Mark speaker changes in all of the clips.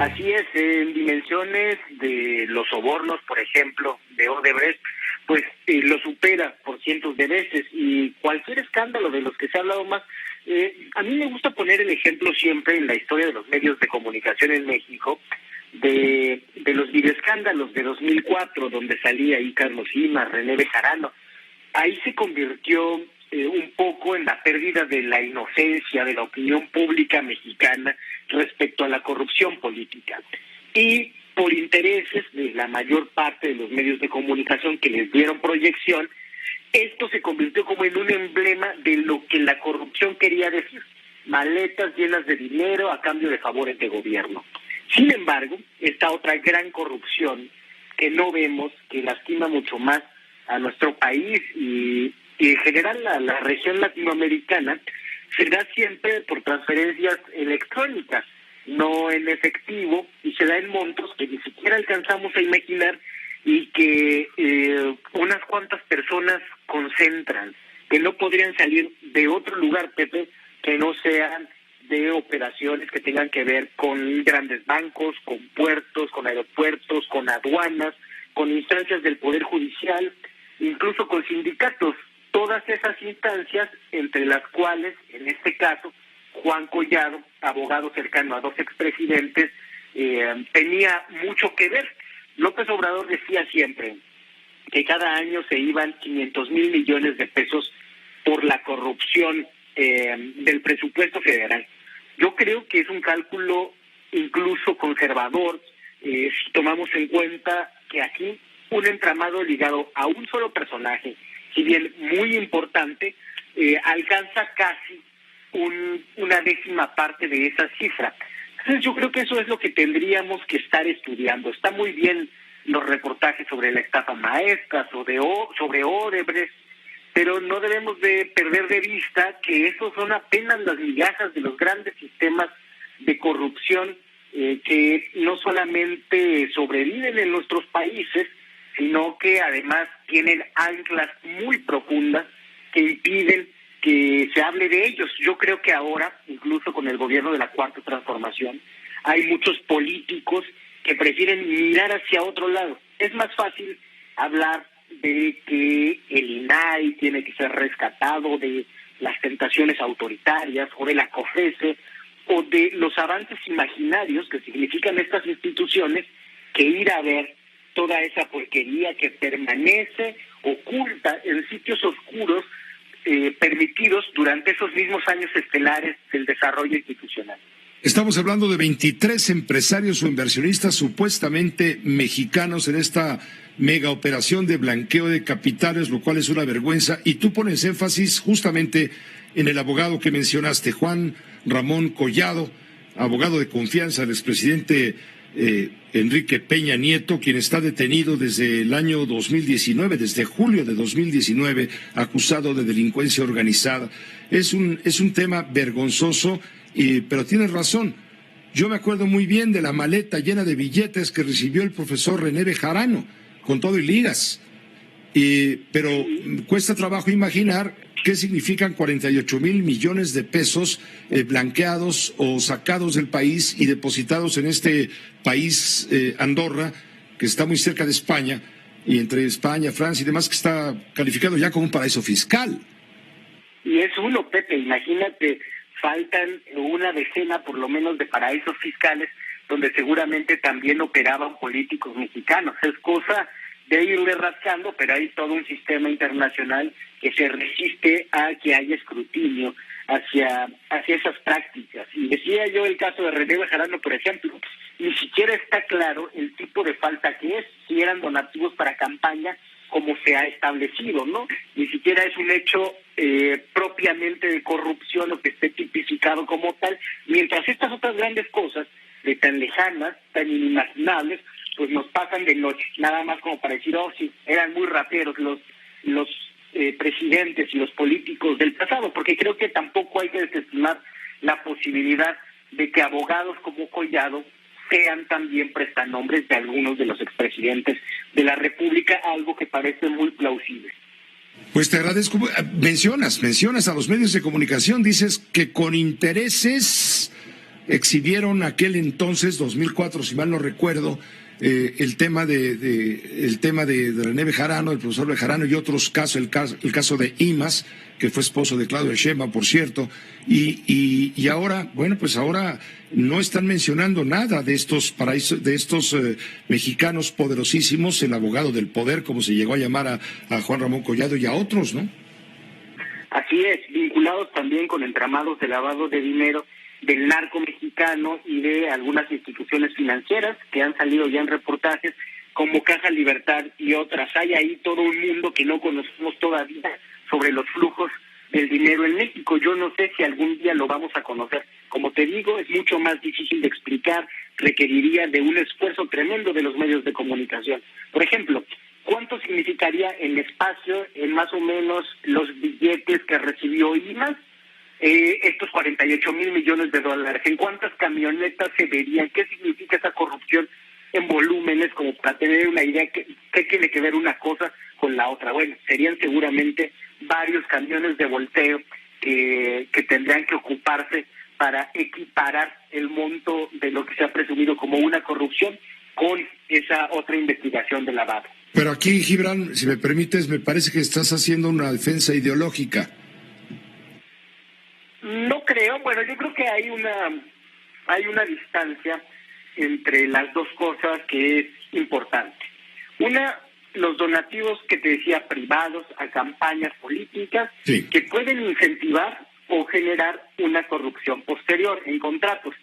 Speaker 1: Así es, en dimensiones de los sobornos, por ejemplo, de Odebrecht, pues lo supera por cientos de veces, y cualquier escándalo de los que se ha hablado más. A mí me gusta poner el ejemplo siempre en la historia de los medios de comunicación en México de los videoescándalos de 2004, donde salía ahí Carlos Simas, René Bejarano. Ahí se convirtió un poco en la pérdida de la inocencia de la opinión pública mexicana respecto a la corrupción política. Y por intereses de la mayor parte de los medios de comunicación que les dieron proyección, esto se convirtió como en un emblema de lo que la corrupción quería decir: maletas llenas de dinero a cambio de favores de gobierno. Sin embargo, esta otra gran corrupción que no vemos, que lastima mucho más a nuestro país y en general a la región latinoamericana, se da siempre por transferencias electrónicas, no en efectivo, y se da en montos que ni siquiera alcanzamos a imaginar, y que unas cuantas personas concentran, que no podrían salir de otro lugar, Pepe, que no sean de operaciones que tengan que ver con grandes bancos, con puertos, con aeropuertos, con aduanas, con instancias del Poder Judicial, incluso con sindicatos. Todas esas instancias, entre las cuales, en este caso, Juan Collado, abogado cercano a dos expresidentes, tenía mucho que ver. López Obrador decía siempre que cada año se iban 500,000 millones de pesos por la corrupción del presupuesto federal. Yo creo que es un cálculo incluso conservador, si tomamos en cuenta que aquí un entramado ligado a un solo personaje, si bien muy importante, alcanza casi una décima parte de esa cifra. Entonces yo creo que eso es lo que tendríamos que estar estudiando. Está muy bien los reportajes sobre la estafa maestra, sobre Odebrecht, pero no debemos de perder de vista que esos son apenas las migajas de los grandes sistemas de corrupción que no solamente sobreviven en nuestros países, sino que además tienen anclas muy profundas que impiden que se hable de ellos. Yo creo que ahora, incluso con el gobierno de la Cuarta Transformación, hay muchos políticos que prefieren mirar hacia otro lado. Es más fácil hablar de que el INAI tiene que ser rescatado, de las tentaciones autoritarias, o de la COFESE, o de los avances imaginarios que significan estas instituciones, que ir a ver toda esa porquería que permanece oculta en sitios oscuros permitidos durante esos mismos años estelares del desarrollo institucional.
Speaker 2: Estamos hablando de 23 empresarios o inversionistas supuestamente mexicanos en esta mega operación de blanqueo de capitales, lo cual es una vergüenza. Y tú pones énfasis justamente en el abogado que mencionaste, Juan Ramón Collado, abogado de confianza del expresidente Enrique Peña Nieto, quien está detenido desde el año 2019, desde julio de 2019, acusado de delincuencia organizada. Es un tema vergonzoso, pero tienes razón. Yo me acuerdo muy bien de la maleta llena de billetes que recibió el profesor René Bejarano, con todo y ligas. Pero cuesta trabajo imaginar qué significan 48,000 millones de pesos blanqueados o sacados del país y depositados en este país, Andorra, que está muy cerca de España, y entre España, Francia y demás, que está calificado ya como un paraíso fiscal.
Speaker 1: Y es uno, Pepe, imagínate, faltan una decena por lo menos de paraísos fiscales donde seguramente también operaban políticos mexicanos. Es cosa de irle rascando, pero hay todo un sistema internacional que se resiste a que haya escrutinio hacia esas prácticas. Y decía yo el caso de René Bejarano, por ejemplo, ni siquiera está claro el tipo de falta que es, si eran donativos para campaña, como se ha establecido, ¿no? Ni siquiera es un hecho propiamente de corrupción o que esté tipificado como tal, mientras estas otras grandes cosas, de tan lejanas, tan inimaginables, pues nos pasan de noche, nada más como para decir, oh sí, eran muy rateros los presidentes y los políticos del pasado, porque creo que tampoco hay que desestimar la posibilidad de que abogados como Collado sean también prestanombres de algunos de los expresidentes de la República, algo que parece muy plausible.
Speaker 2: Pues te agradezco. Mencionas a los medios de comunicación, dices que con intereses exhibieron aquel entonces, 2004, si mal no recuerdo, el tema de René Bejarano, el profesor Bejarano, y otros casos, el caso de Imaz, que fue esposo de Claudia Sheinbaum, por cierto, y ahora, bueno, pues ahora no están mencionando nada de estos paraísos, de estos mexicanos poderosísimos, el abogado del poder, como se llegó a llamar a Juan Ramón Collado y a otros, ¿no?
Speaker 1: Así es, vinculados también con entramados de lavado de dinero del narco mexicano y de algunas instituciones financieras que han salido ya en reportajes como Caja Libertad y otras. Hay ahí todo un mundo que no conocemos todavía sobre los flujos del dinero en México. Yo no sé si algún día lo vamos a conocer. Como te digo, es mucho más difícil de explicar, requeriría de un esfuerzo tremendo de los medios de comunicación. Por ejemplo, ¿cuánto significaría el espacio en más o menos los billetes que recibió Imaz? Estos 48 mil millones de dólares, ¿en cuántas camionetas se verían? ¿Qué significa esa corrupción en volúmenes? Como para tener una idea, ¿qué tiene que ver una cosa con la otra? Bueno, serían seguramente varios camiones de volteo que tendrían que ocuparse para equiparar el monto de lo que se ha presumido como una corrupción con esa otra investigación de lavado.
Speaker 2: Pero aquí, Gibran, si me permites, me parece que estás haciendo una defensa ideológica.
Speaker 1: No creo, bueno, yo creo que hay una distancia entre las dos cosas que es importante. Una, los donativos que te decía privados a campañas políticas, sí, que pueden incentivar o generar una corrupción posterior en contratos,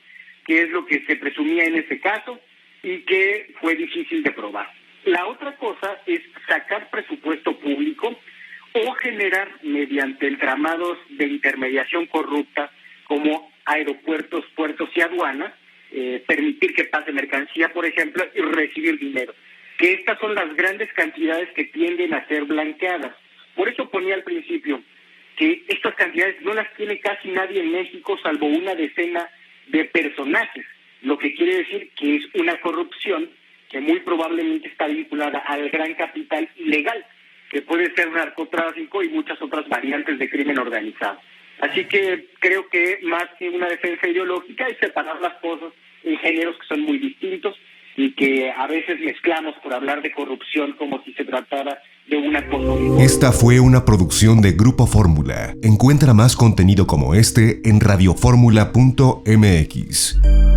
Speaker 1: que es lo que se presumía en ese caso y que fue difícil de probar. La otra cosa es sacar presupuesto público o generar mediante entramados de intermediación corrupta como aeropuertos, puertos y aduanas, permitir que pase mercancía, por ejemplo, y recibir dinero. Que estas son las grandes cantidades que tienden a ser blanqueadas. Por eso ponía al principio que estas cantidades no las tiene casi nadie en México, salvo una decena de personajes, lo que quiere decir que es una corrupción que muy probablemente está vinculada al gran capital ilegal, que puede ser narcotráfico y muchas otras variantes de crimen organizado. Así que creo que más que una defensa ideológica es separar las cosas en géneros que son muy distintos y que a veces mezclamos por hablar de corrupción como si se tratara de una cosa.
Speaker 3: Esta fue una producción de Grupo Fórmula. Encuentra más contenido como este en radioformula.mx.